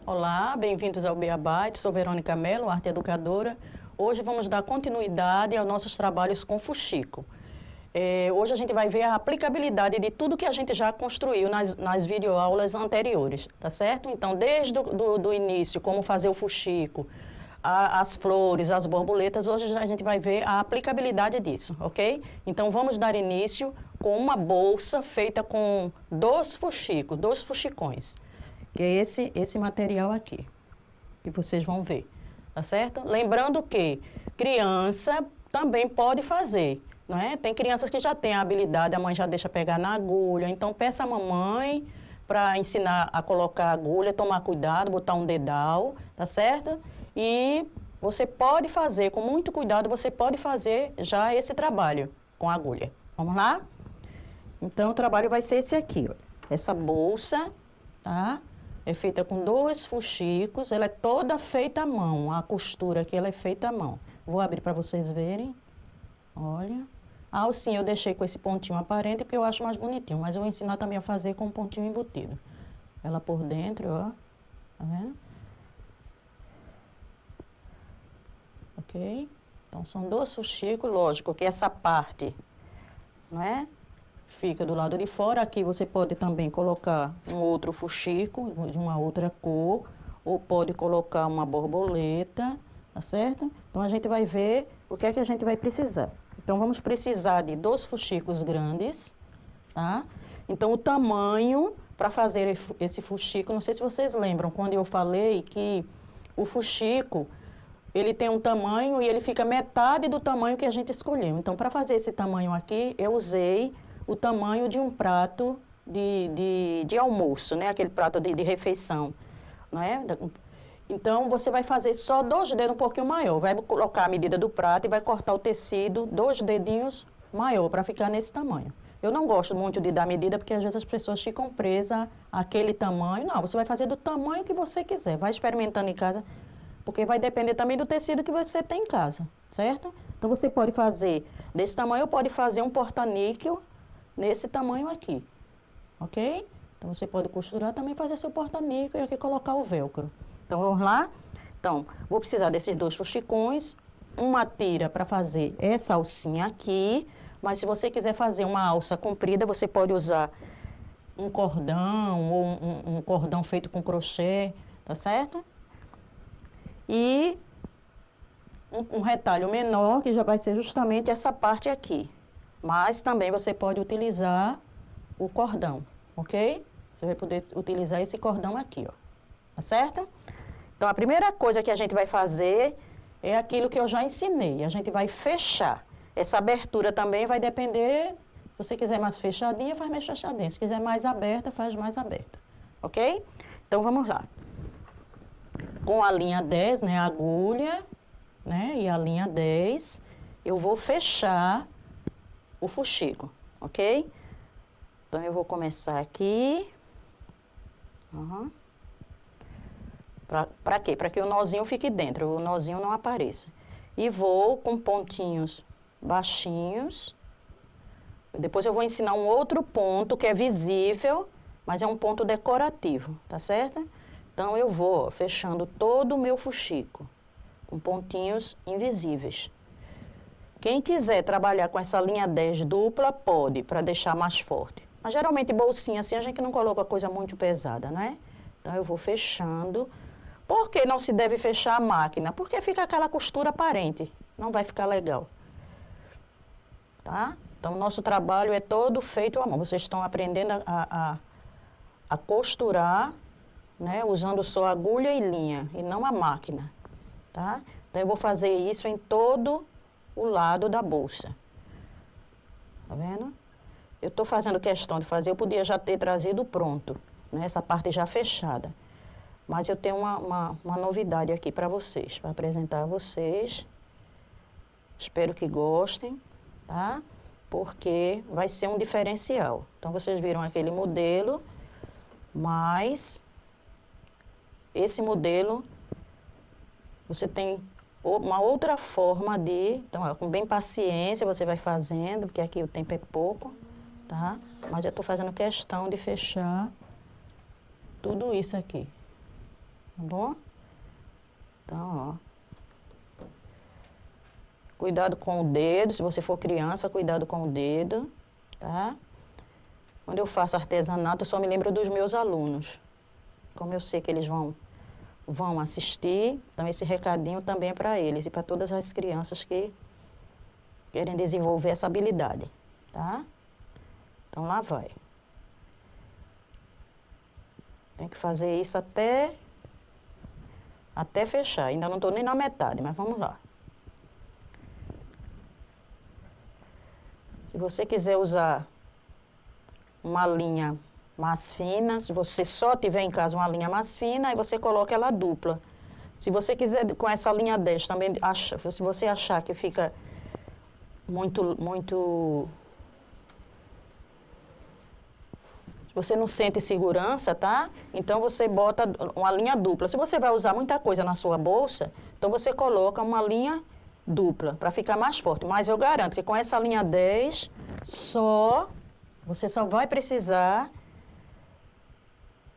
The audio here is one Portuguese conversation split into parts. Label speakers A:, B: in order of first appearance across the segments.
A: Olá, bem-vindos ao Beabá, sou Verônica Mello, arte educadora. Hoje vamos dar continuidade aos nossos trabalhos com fuxico. Hoje a gente vai ver a aplicabilidade de tudo que a gente já construiu nas videoaulas anteriores, tá certo? Então, desde do início, como fazer o fuxico, as flores, as borboletas, hoje a gente vai ver a aplicabilidade disso, ok? Então, vamos dar início com uma bolsa feita com dois fuxicões, que é esse material aqui, que vocês vão ver, tá certo? Lembrando que criança também pode fazer, não é? Tem crianças que já têm a habilidade, a mãe já deixa pegar na agulha, então peça a mamãe para ensinar a colocar a agulha, tomar cuidado, botar um dedal, tá certo? E você pode fazer, com muito cuidado, você pode fazer já esse trabalho com a agulha. Vamos lá? Então, o trabalho vai ser esse aqui, ó. Essa bolsa, tá? É feita com dois fuxicos, ela é toda feita à mão, a costura aqui ela é feita à mão. Vou abrir para vocês verem. Olha. A alcinha eu deixei com esse pontinho aparente porque eu acho mais bonitinho, mas eu vou ensinar também a fazer com um pontinho embutido. Ela por dentro, ó. Tá vendo? Ok? Então, são dois fuxicos, lógico que essa parte, não é? Fica do lado de fora. Aqui você pode também colocar um outro fuxico de uma outra cor, ou pode colocar uma borboleta, tá certo? Então, a gente vai ver o que é que a gente vai precisar. Então, vamos precisar de dois fuxicos grandes, tá? Então, o tamanho para fazer esse fuxico, não sei se vocês lembram, quando eu falei que o fuxico, ele tem um tamanho e ele fica metade do tamanho que a gente escolheu. Então, para fazer esse tamanho aqui, eu usei o tamanho de um prato de almoço, né? Aquele prato de refeição, não é? Então, você vai fazer só 2 dedos um pouquinho maior. Vai colocar a medida do prato e vai cortar o tecido 2 dedinhos maior para ficar nesse tamanho. Eu não gosto muito de dar medida porque às vezes as pessoas ficam presas àquele tamanho. Não, você vai fazer do tamanho que você quiser. Vai experimentando em casa, porque vai depender também do tecido que você tem em casa, certo? Então, você pode fazer desse tamanho ou pode fazer um porta-níquel nesse tamanho aqui, ok? Então, você pode costurar também, fazer seu porta-níquel e aqui colocar o velcro. Então, vamos lá? Então, vou precisar desses 2 fuxicões, uma tira para fazer essa alcinha aqui, mas se você quiser fazer uma alça comprida, você pode usar um cordão ou um cordão feito com crochê, tá certo? E um retalho menor, que já vai ser justamente essa parte aqui. Mas também você pode utilizar o cordão, ok? Você vai poder utilizar esse cordão aqui, ó. Tá certo? Então, a primeira coisa que a gente vai fazer é aquilo que eu já ensinei. A gente vai fechar. Essa abertura também vai depender, se você quiser mais fechadinha, faz mais fechadinha. Se quiser mais aberta, faz mais aberta. Ok? Então, vamos lá. Com a linha 10, né, a agulha, né, e a linha 10, eu vou fechar o fuxico, ok? Então, eu vou começar aqui. Para quê? Para que o nozinho fique dentro, o nozinho não apareça. E vou com pontinhos baixinhos. Depois eu vou ensinar um outro ponto que é visível, mas é um ponto decorativo, tá certo? Então, eu vou fechando todo o meu fuxico com pontinhos invisíveis. Quem quiser trabalhar com essa linha 10 dupla, pode, para deixar mais forte. Mas, geralmente, bolsinha assim, a gente não coloca coisa muito pesada, né? Então, eu vou fechando. Por que não se deve fechar a máquina? Porque fica aquela costura aparente, não vai ficar legal. Tá? Então, o nosso trabalho é todo feito à mão. Vocês estão aprendendo a costurar, né, usando só agulha e linha, e não a máquina, tá? Então, eu vou fazer isso em todo o lado da bolsa. Tá vendo? Eu estou fazendo questão de fazer, eu podia já ter trazido pronto, né, essa parte já fechada. Mas eu tenho uma novidade aqui para vocês, para apresentar a vocês. Espero que gostem, tá? Porque vai ser um diferencial. Então, vocês viram aquele modelo, mas esse modelo, você tem uma outra forma de... Então, ó, com bem paciência, você vai fazendo, porque aqui o tempo é pouco, tá? Mas eu estou fazendo questão de fechar tudo isso aqui. tá bom? Então, ó. Cuidado com o dedo, se você for criança, cuidado com o dedo, tá? Quando eu faço artesanato, eu só me lembro dos meus alunos. Como eu sei que eles vão assistir, então esse recadinho também é para eles e para todas as crianças que querem desenvolver essa habilidade, tá? Então, lá vai. Tem que fazer isso até fechar. Ainda não estou nem na metade, mas vamos lá. Se você quiser usar uma linha mais fina, se você só tiver em casa uma linha mais fina, aí você coloca ela dupla. Se você quiser com essa linha 10 também, se você achar que fica muito... Se você não sente segurança, tá? Então você bota uma linha dupla. Se você vai usar muita coisa na sua bolsa, então você coloca uma linha dupla, para ficar mais forte. Mas eu garanto que com essa linha 10, você só vai precisar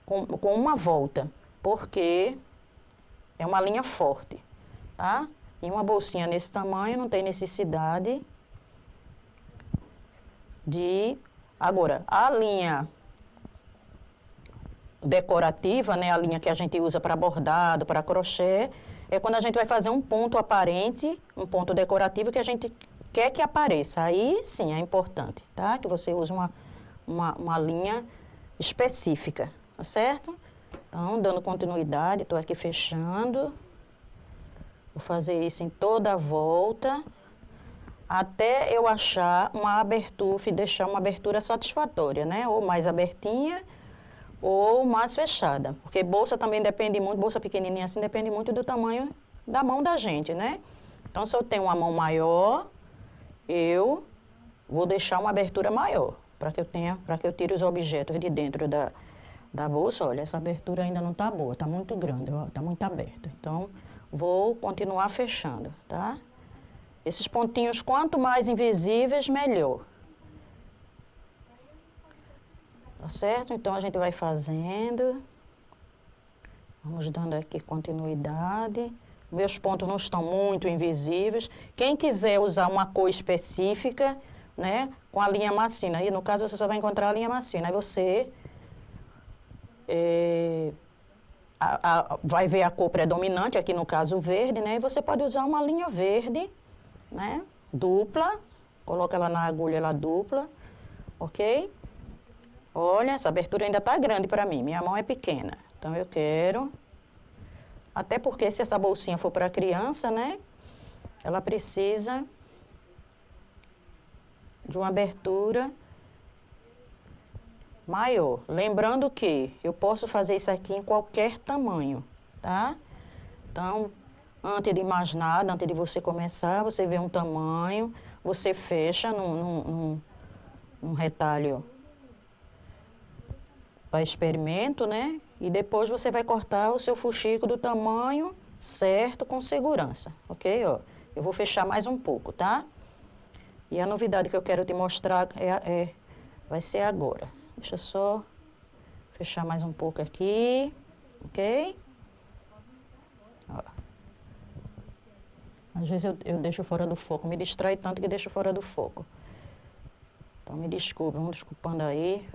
A: com uma volta, porque é uma linha forte, tá? E uma bolsinha nesse tamanho não tem necessidade de... Agora, a linha decorativa, né, a linha que a gente usa para bordado, para crochê, é quando a gente vai fazer um ponto aparente, um ponto decorativo que a gente quer que apareça. Aí, sim, é importante, tá? Que você use uma linha específica, tá certo? Então, dando continuidade, estou aqui fechando. Vou fazer isso em toda a volta, até eu achar uma abertura, deixar uma abertura satisfatória, né? Ou mais abertinha, ou mais fechada. Porque bolsa também depende muito, bolsa pequenininha assim, depende muito do tamanho da mão da gente, né? Então, se eu tenho uma mão maior, eu vou deixar uma abertura maior, para que eu tire os objetos de dentro da bolsa. Olha, essa abertura ainda não está boa, está muito grande, está muito aberta. Então, vou continuar fechando, tá? Esses pontinhos, quanto mais invisíveis, melhor. Tá certo? Então, a gente vai fazendo. Vamos dando aqui continuidade. Meus pontos não estão muito invisíveis. Quem quiser usar uma cor específica, né, com a linha mais fina, aí no caso você só vai encontrar a linha mais fina. Aí você vai ver a cor predominante, aqui no caso o verde, né, e você pode usar uma linha verde, né, dupla, coloca ela na agulha, ela dupla, ok? Olha, essa abertura ainda está grande para mim, minha mão é pequena, então eu quero... Até porque se essa bolsinha for para criança, né, ela precisa de uma abertura maior. Lembrando que eu posso fazer isso aqui em qualquer tamanho, tá? Então, antes de mais nada, antes de você começar, você vê um tamanho, você fecha num retalho para experimento, né? E depois você vai cortar o seu fuxico do tamanho certo, com segurança, ok? Ó, eu vou fechar mais um pouco, tá? E a novidade que eu quero te mostrar vai ser agora. Deixa eu só fechar mais um pouco aqui, ok? Ó. Às vezes eu deixo fora do foco, me distrai tanto que deixo fora do foco. Então me desculpe, vamos desculpando aí.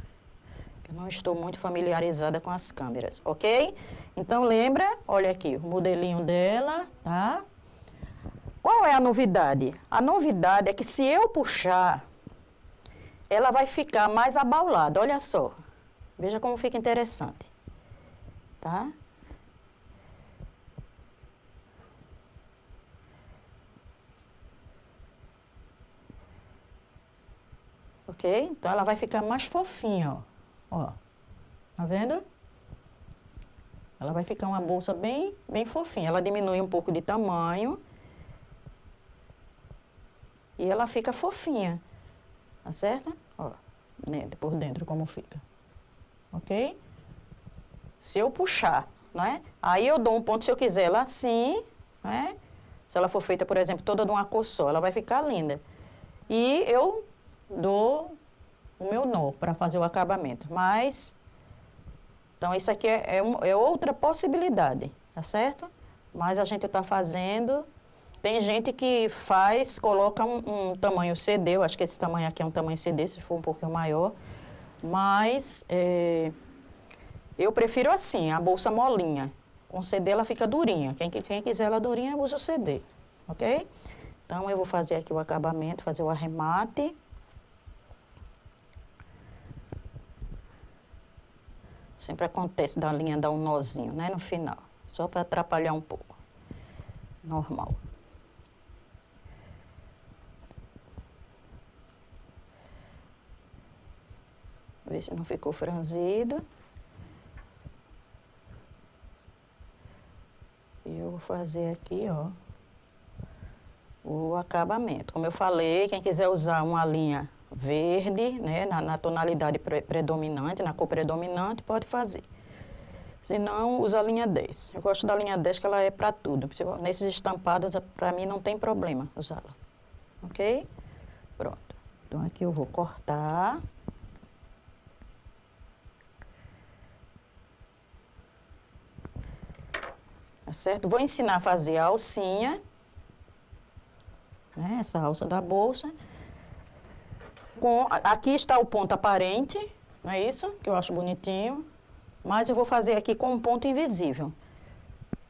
A: Eu não estou muito familiarizada com as câmeras, ok? Então, lembra, olha aqui, o modelinho dela, tá? Qual é a novidade? A novidade é que se eu puxar, ela vai ficar mais abaulada, olha só. Veja como fica interessante, tá? Ok? Então, ela vai ficar mais fofinha, ó. Ó, tá vendo? Ela vai ficar uma bolsa bem fofinha. Ela diminui um pouco de tamanho. E ela fica fofinha. Tá certo? Ó, por dentro como fica. Ok? Se eu puxar, né? Aí eu dou um ponto, se eu quiser ela assim, né? Se ela for feita, por exemplo, toda de uma cor só, ela vai ficar linda. E eu dou o meu nó para fazer o acabamento. Mas Então, isso aqui é outra possibilidade, tá certo? Mas a gente está fazendo... Tem gente que faz, coloca um tamanho CD, eu acho que esse tamanho aqui é um tamanho CD, se for um pouquinho maior. Mas eu prefiro assim, a bolsa molinha. Com CD ela fica durinha. Quem quiser ela durinha, usa o CD, ok? Então, eu vou fazer aqui o acabamento, fazer o arremate. Sempre acontece da linha dar um nozinho, né, no final. Só para atrapalhar um pouco. Normal. Ver se não ficou franzido. E eu vou fazer aqui, ó, o acabamento. Como eu falei, quem quiser usar uma linha verde, né, na tonalidade predominante, na cor predominante, pode fazer. Se não, usa a linha 10. Eu gosto da linha 10, que ela é para tudo. Nesses estampados, para mim, não tem problema usá-la. Ok? Pronto. Então, aqui eu vou cortar. Tá certo? Vou ensinar a fazer a alcinha, né, essa alça da bolsa. Aqui está o ponto aparente, não é isso? Que eu acho bonitinho. Mas eu vou fazer aqui com um ponto invisível.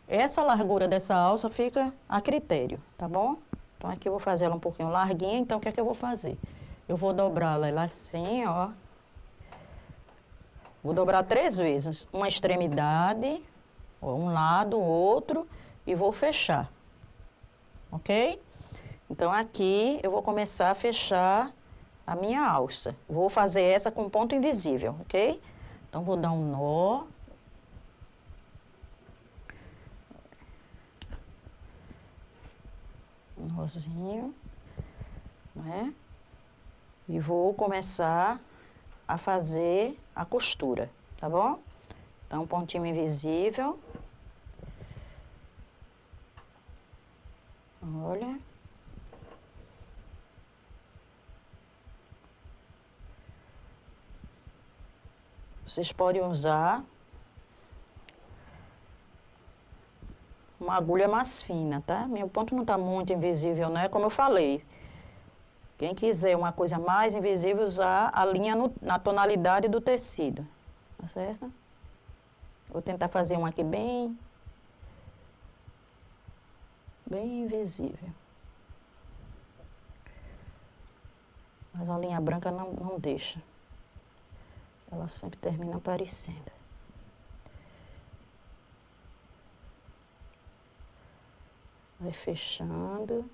A: Essa largura dessa alça fica a critério, tá bom? Então, aqui eu vou fazer ela um pouquinho larguinha, então o que é que eu vou fazer? Eu vou dobrá-la assim, ó. Vou dobrar 3 vezes. Uma extremidade... um lado, o outro, e vou fechar, ok? Então, aqui eu vou começar a fechar a minha alça. Vou fazer essa com ponto invisível, ok? Então, vou dar um nó. Um nozinho, né? E vou começar a fazer a costura, tá bom? Então, pontinho invisível. Olha. Vocês podem usar uma agulha mais fina, tá? Meu ponto não está muito invisível, né? Como eu falei. Quem quiser uma coisa mais invisível, usar a linha na tonalidade do tecido, tá certo? Vou tentar fazer um aqui bem invisível. Mas a linha branca não deixa. Ela sempre termina aparecendo. Vai fechando.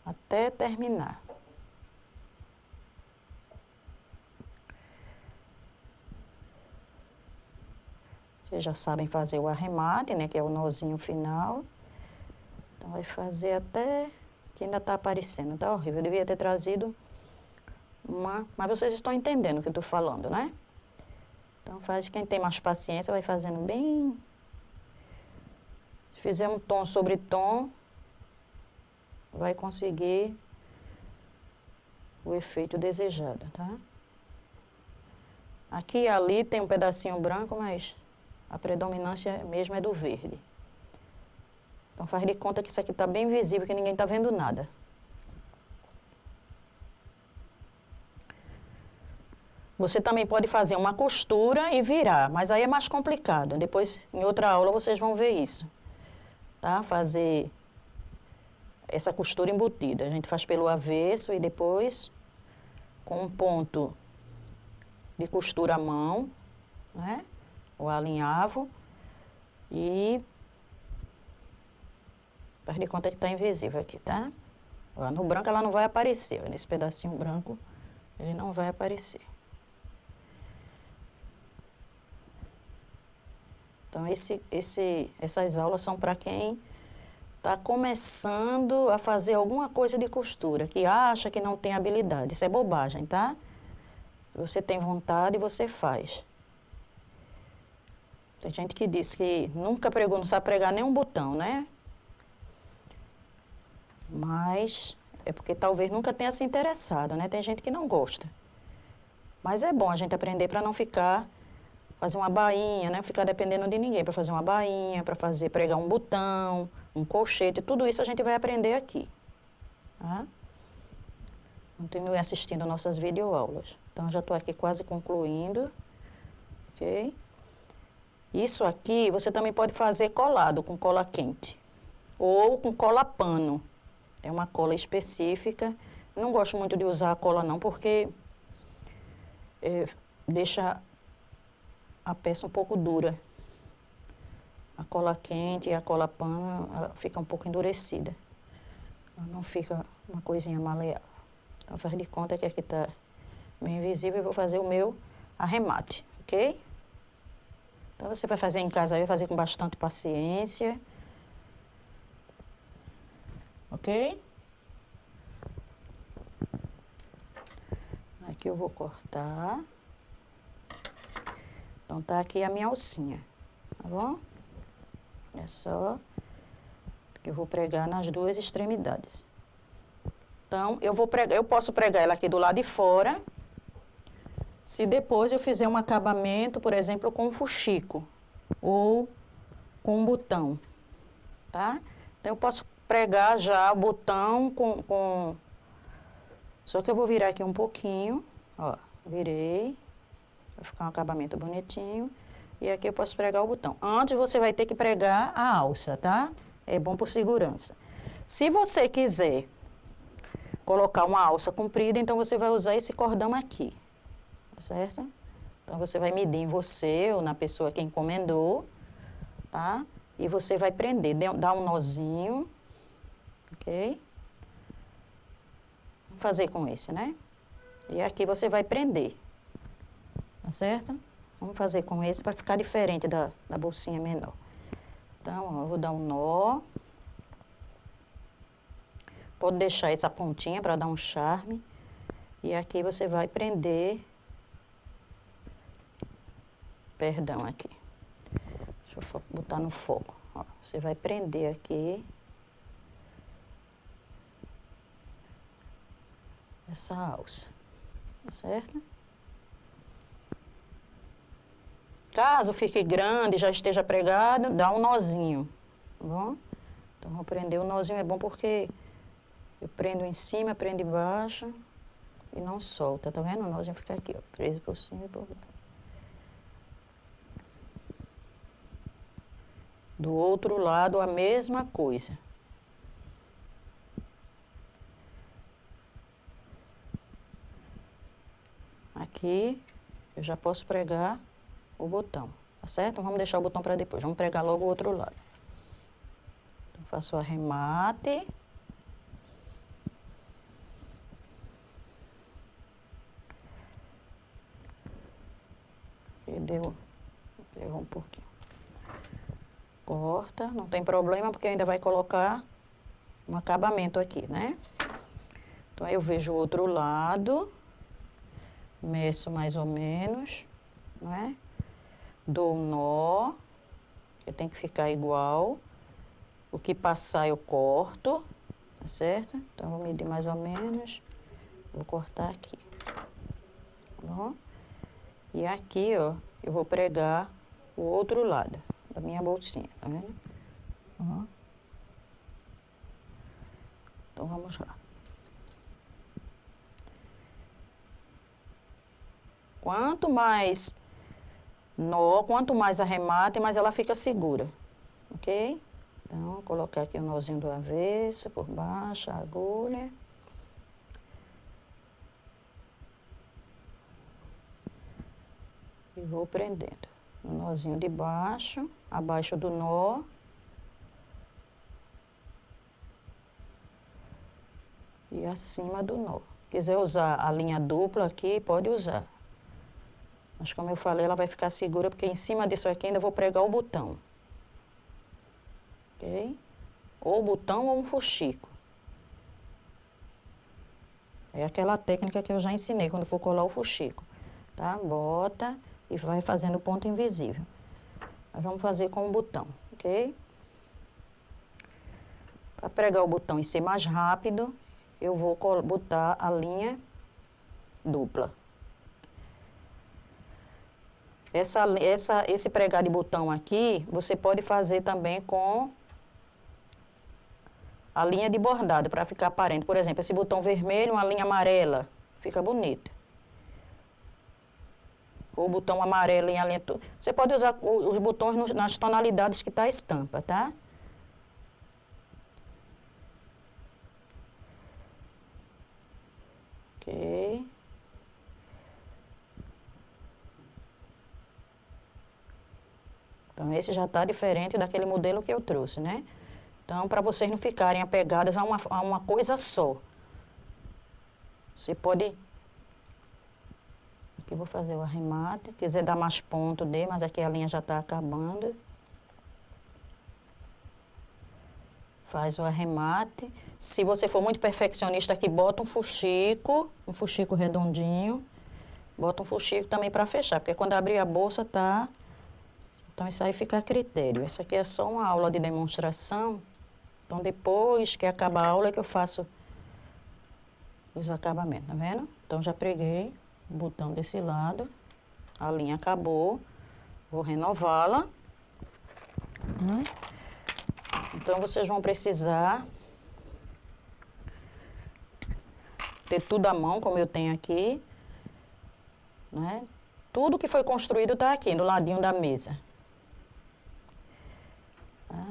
A: Até terminar. Vocês já sabem fazer o arremate, né? Que é o nozinho final. Então, vai fazer até que ainda está aparecendo. Tá horrível. Eu devia ter trazido uma... Mas vocês estão entendendo o que eu estou falando, né? Então, faz quem tem mais paciência, vai fazendo bem... Se fizer um tom sobre tom, vai conseguir o efeito desejado, tá? Aqui e ali tem um pedacinho branco, mas a predominância mesmo é do verde. Então, faz de conta que isso aqui está bem visível, que ninguém está vendo nada. Você também pode fazer uma costura e virar, mas aí é mais complicado. Depois, em outra aula, vocês vão ver isso. Tá? Fazer essa costura embutida. A gente faz pelo avesso e depois, com um ponto de costura à mão, né? O alinhavo e... Faz de conta que está invisível aqui, tá? Ó, no branco ela não vai aparecer. Ó, nesse pedacinho branco, ele não vai aparecer. Então, essas aulas são para quem está começando a fazer alguma coisa de costura, que acha que não tem habilidade. Isso é bobagem, tá? Você tem vontade, você faz. Tem gente que diz que nunca pregou, não sabe pregar nem um botão, né? Mas é porque talvez nunca tenha se interessado, né? Tem gente que não gosta. Mas é bom a gente aprender para não ficar, fazer uma bainha, né? Ficar dependendo de ninguém para fazer uma bainha, para fazer, pregar um botão, um colchete, tudo isso a gente vai aprender aqui. Tá? Continue assistindo nossas videoaulas. Então, já estou aqui quase concluindo. Ok? Isso aqui você também pode fazer colado com cola quente. Ou com cola pano. Tem uma cola específica. Não gosto muito de usar a cola não, porque deixa a peça um pouco dura. A cola quente e a cola pano, ela fica um pouco endurecida. Ela não fica uma coisinha maleável. Então, faz de conta que aqui está meio invisível, eu vou fazer o meu arremate, ok? Então, você vai fazer em casa, vai fazer com bastante paciência. Ok? Aqui eu vou cortar. Então, tá aqui a minha alcinha, tá bom? É só que eu vou pregar nas duas extremidades. Então, eu posso pregar ela aqui do lado de fora, se depois eu fizer um acabamento, por exemplo, com um fuxico ou com um botão, tá? Então, eu posso pregar já o botão com... Só que eu vou virar aqui um pouquinho, ó, virei, vai ficar um acabamento bonitinho. E aqui eu posso pregar o botão. Antes você vai ter que pregar a alça, tá? É bom por segurança. Se você quiser colocar uma alça comprida, então você vai usar esse cordão aqui, tá certo? Então você vai medir em você ou na pessoa que encomendou, tá? E você vai prender, dá um nozinho, ok? Vou fazer com esse, né? E aqui você vai prender, tá certo? Vamos fazer com esse para ficar diferente da bolsinha menor. Então, ó, eu vou dar um nó. Pode deixar essa pontinha para dar um charme. E aqui você vai prender. Perdão, aqui. Deixa eu botar no foco. Ó, você vai prender aqui. Essa alça. Tá certo? Caso fique grande, já esteja pregado, dá um nozinho. Tá bom? Então, vou prender. O nozinho é bom porque eu prendo em cima, prendo embaixo e não solta, tá vendo? O nozinho fica aqui, ó, preso por cima e por baixo. Do outro lado, a mesma coisa. Aqui, eu já posso pregar o botão, tá certo? Vamos deixar o botão para depois, vamos pregar logo o outro lado. Então, faço o arremate. Deu um pouquinho. Corta, não tem problema, porque ainda vai colocar um acabamento aqui, né? Então, eu vejo o outro lado, meço mais ou menos, né? Dou um nó, que tem que ficar igual. O que passar eu corto, tá certo? Então, vou medir mais ou menos, vou cortar aqui, tá bom? E aqui, ó, eu vou pregar o outro lado da minha bolsinha, tá vendo? Ó. Então, vamos lá. Quanto mais nó, quanto mais arremate, mais ela fica segura, ok? Então, vou colocar aqui o nozinho do avesso, por baixo, a agulha. E vou prendendo o nozinho de baixo, abaixo do nó. E acima do nó. Quiser usar a linha dupla aqui, pode usar. Mas como eu falei, ela vai ficar segura, porque em cima disso aqui ainda vou pregar o botão. Ok? Ou o botão ou um fuxico. É aquela técnica que eu já ensinei quando for colar o fuxico. Tá? Bota e vai fazendo ponto invisível. Nós vamos fazer com o botão, ok? Para pregar o botão e ser mais rápido, eu vou botar a linha dupla. Esse pregar de botão aqui, você pode fazer também com a linha de bordado, para ficar aparente. Por exemplo, esse botão vermelho, uma linha amarela, fica bonito. Ou botão amarelo em a linha... Você pode usar os botões nas tonalidades que está a estampa, tá? Ok. Então, esse já está diferente daquele modelo que eu trouxe, né? Então, para vocês não ficarem apegadas a uma coisa só. Você pode... Aqui eu vou fazer o arremate. Se quiser dar mais ponto, dê, mas aqui a linha já está acabando. Faz o arremate. Se você for muito perfeccionista aqui, bota um fuxico redondinho. Bota um fuxico também para fechar, porque quando abrir a bolsa tá... Então, isso aí fica a critério. Isso aqui é só uma aula de demonstração. Então, depois que acabar a aula, é que eu faço os acabamentos, tá vendo? Então, já preguei o botão desse lado. A linha acabou. Vou renová-la. Então, vocês vão precisar ter tudo à mão, como eu tenho aqui, né? Tudo que foi construído está aqui, do ladinho da mesa.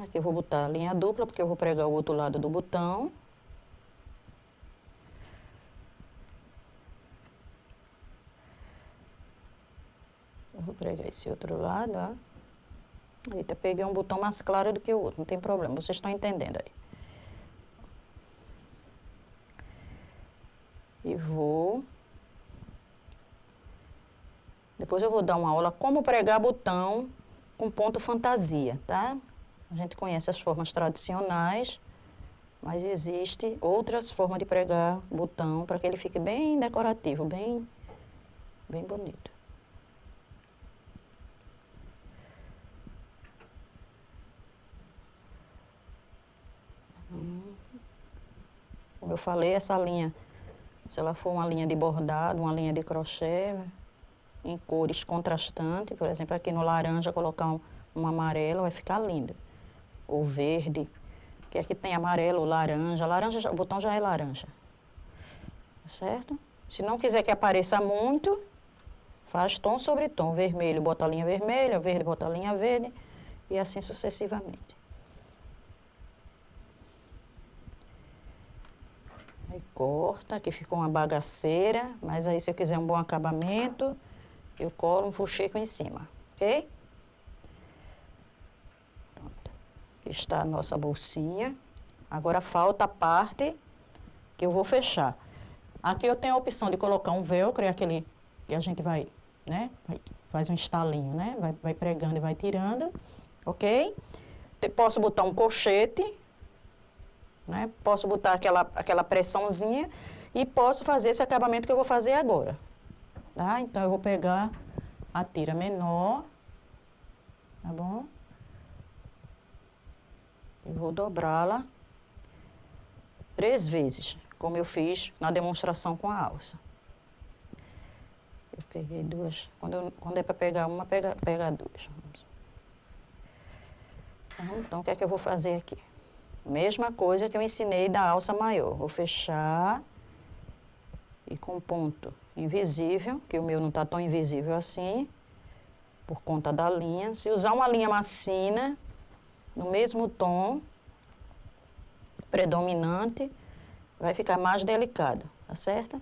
A: Aqui eu vou botar a linha dupla, porque eu vou pregar o outro lado do botão. Eu vou pregar esse outro lado, ó. Eita, peguei um botão mais claro do que o outro, não tem problema, vocês estão entendendo aí. E vou... Depois eu vou dar uma aula como pregar botão com ponto fantasia, tá? A gente conhece as formas tradicionais, mas existe outras formas de pregar botão para que ele fique bem decorativo, bem bonito. Como eu falei, essa linha, se ela for uma linha de bordado, uma linha de crochê, em cores contrastantes, por exemplo, aqui no laranja colocar um amarelo, vai ficar lindo. Ou verde, que aqui tem amarelo, laranja, o botão já é laranja, certo? Se não quiser que apareça muito, faz tom sobre tom, vermelho bota a linha vermelha, verde bota a linha verde, e assim sucessivamente. Aí corta, aqui ficou uma bagaceira, mas aí se eu quiser um bom acabamento, eu colo um fuxico em cima, ok? Está a nossa bolsinha. Agora falta a parte que eu vou fechar. Aqui eu tenho a opção de colocar um velcro, é aquele que a gente vai, né? Faz um estalinho, né? Vai pregando e vai tirando, ok? Posso botar um colchete, né? Posso botar aquela pressãozinha e posso fazer esse acabamento que eu vou fazer agora, tá? Então, eu vou pegar a tira menor, tá bom? Eu vou dobrá-la 3 vezes, como eu fiz na demonstração com a alça. Eu peguei 2. Quando é para pegar uma, pega 2. Então, o que é que eu vou fazer aqui? Mesma coisa que eu ensinei da alça maior. Vou fechar e com ponto invisível, que o meu não está tão invisível assim, por conta da linha. Se usar uma linha mais fina, no mesmo tom predominante, vai ficar mais delicado, tá certo?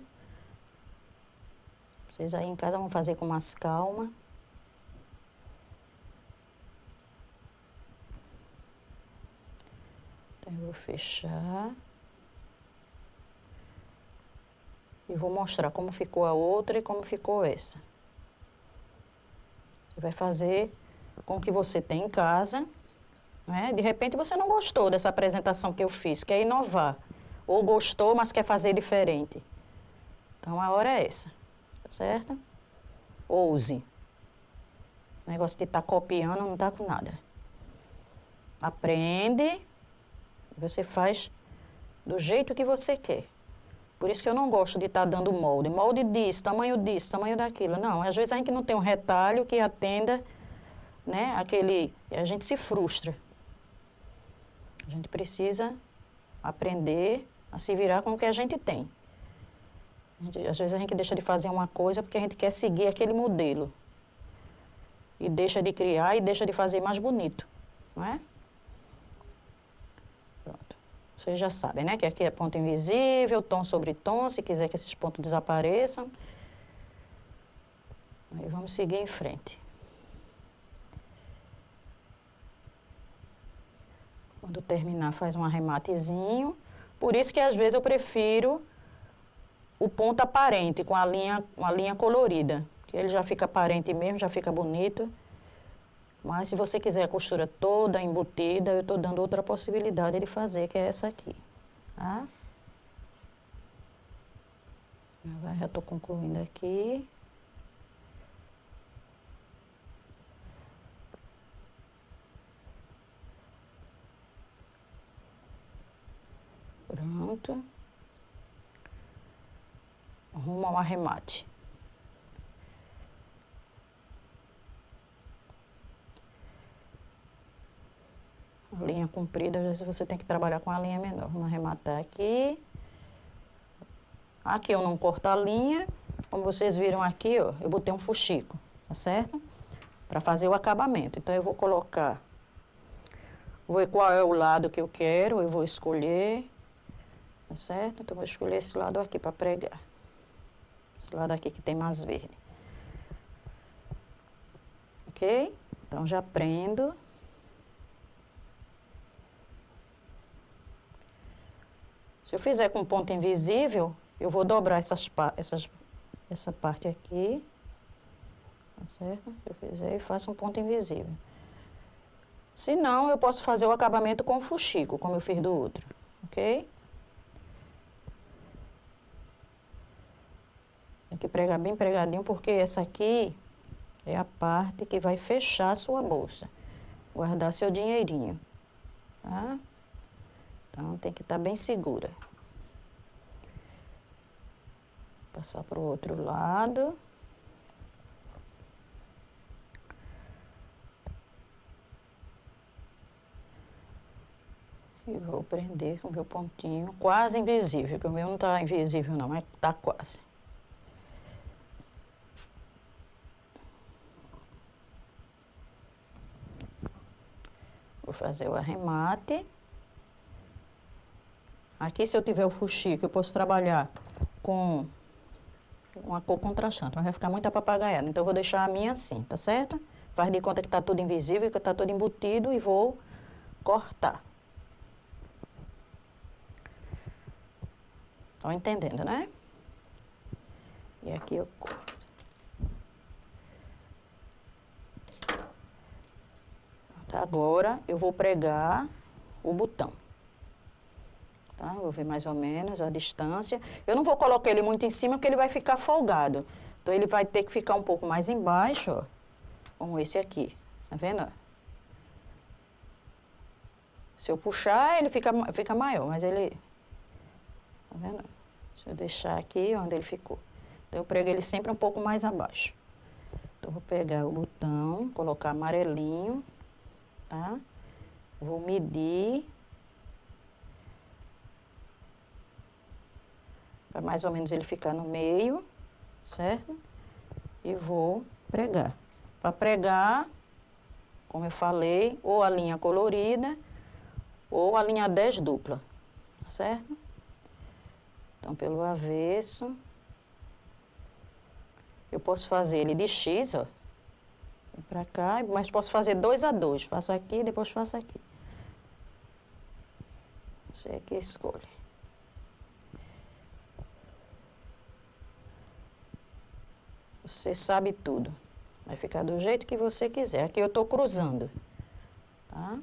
A: Vocês aí em casa vão fazer com mais calma. Então, eu vou fechar. E vou mostrar como ficou a outra e como ficou essa. Você vai fazer com o que você tem em casa, né? De repente você não gostou dessa apresentação que eu fiz, quer inovar. Ou gostou, mas quer fazer diferente. Então, a hora é essa, tá certo? Ouse. O negócio de estar copiando não está com nada. Aprende, você faz do jeito que você quer. Por isso que eu não gosto de estar dando molde. Molde disso, tamanho daquilo. Não, às vezes a gente não tem um retalho que atenda, né, a gente se frustra. A gente precisa aprender a se virar com o que a gente tem. Às vezes a gente deixa de fazer uma coisa porque a gente quer seguir aquele modelo. E deixa de criar e deixa de fazer mais bonito, não é? Pronto. Vocês já sabem, né? Que aqui é ponto invisível, tom sobre tom, se quiser que esses pontos desapareçam. Aí vamos seguir em frente. Quando terminar, faz um arrematezinho. Por isso que às vezes eu prefiro o ponto aparente com a linha colorida. Que ele já fica aparente mesmo, já fica bonito. Mas se você quiser a costura toda embutida, eu estou dando outra possibilidade de fazer, que é essa aqui. Tá? Agora já estou concluindo aqui. Pronto. Rumo ao arremate. A linha comprida, às vezes você tem que trabalhar com a linha menor. Vamos arrematar aqui. Aqui eu não corto a linha. Como vocês viram aqui, ó, eu botei um fuxico, tá certo? Para fazer o acabamento. Então eu vou colocar, vou ver qual é o lado que eu quero, eu vou escolher, tá certo? Então eu vou escolher esse lado aqui para pregar. Esse lado aqui que tem mais verde. Ok? Então já prendo. Se eu fizer com ponto invisível, eu vou dobrar essa parte aqui, tá certo? Se eu fizer, eu faço um ponto invisível. Se não, eu posso fazer o acabamento com fuxico, como eu fiz do outro, ok? Tem que pregar bem pregadinho, porque essa aqui é a parte que vai fechar a sua bolsa, guardar seu dinheirinho, tá? Então, tem que estar bem segura. Passar para o outro lado. E vou prender com o meu pontinho quase invisível, que o meu não está invisível não, mas está quase. Vou fazer o arremate. Aqui, se eu tiver o fuxico, eu posso trabalhar com uma cor contrastante, mas vai ficar muito apapagaiado. Então, eu vou deixar a minha assim, tá certo? Faz de conta que está tudo invisível, que está tudo embutido e vou cortar. Estão entendendo, né? E aqui eu corto. Agora, eu vou pregar o botão. Tá? Vou ver mais ou menos a distância. Eu não vou colocar ele muito em cima, porque ele vai ficar folgado. Então, ele vai ter que ficar um pouco mais embaixo, ó, como esse aqui. Tá vendo? Se eu puxar, ele fica maior, mas ele... Tá vendo? Deixa eu deixar aqui onde ele ficou. Então, eu prego ele sempre um pouco mais abaixo. Então, vou pegar o botão, colocar amarelinho, tá? Vou medir... para mais ou menos ele ficar no meio, certo? E vou pregar. Para pregar, como eu falei, ou a linha colorida, ou a linha 10 dupla, certo? Então, pelo avesso, eu posso fazer ele de X, ó, para cá, mas posso fazer 2 a 2, faço aqui, depois faço aqui. Você é que escolhe. Você sabe tudo. Vai ficar do jeito que você quiser. Aqui eu estou cruzando, tá?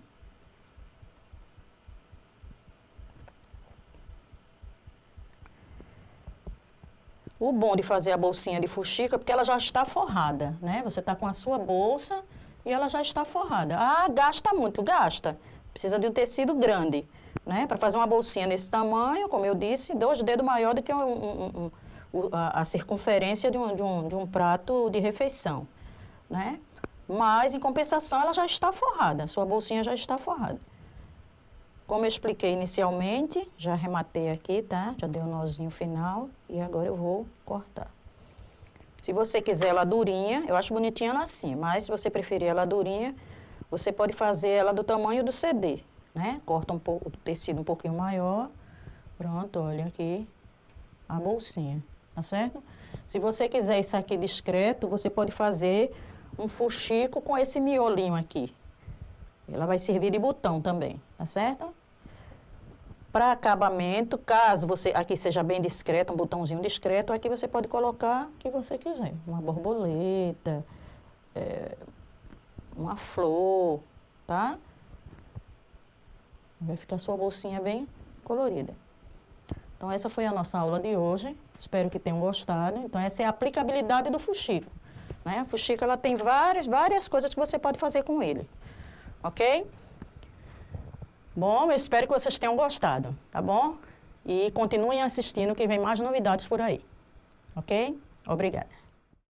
A: O bom de fazer a bolsinha de fuxico é porque ela já está forrada, né? Você está com a sua bolsa e ela já está forrada. Ah, gasta muito, gasta. Precisa de um tecido grande. né? Para fazer uma bolsinha nesse tamanho, como eu disse, 2 dedos maior do que a circunferência de um prato de refeição, né? Mas, em compensação, ela já está forrada, sua bolsinha já está forrada. Como eu expliquei inicialmente, já arrematei aqui, tá? Já dei o nozinho final e agora eu vou cortar. Se você quiser ela durinha, eu acho bonitinha ela assim, mas se você preferir ela durinha, você pode fazer ela do tamanho do CD, né? Corta um pouco o tecido um pouquinho maior. Pronto, olha aqui a bolsinha, tá certo? Se você quiser isso aqui discreto, você pode fazer um fuxico com esse miolinho aqui. Ela vai servir de botão também, tá certo? Para acabamento, caso você aqui seja bem discreto, um botãozinho discreto, aqui você pode colocar o que você quiser. Uma borboleta, uma flor, tá? Vai ficar sua bolsinha bem colorida. Então, essa foi a nossa aula de hoje. Espero que tenham gostado. Então, essa é a aplicabilidade do fuxico, né? O fuxico, ela tem várias coisas que você pode fazer com ele, ok? Bom, eu espero que vocês tenham gostado, tá bom? E continuem assistindo que vem mais novidades por aí, ok? Obrigada.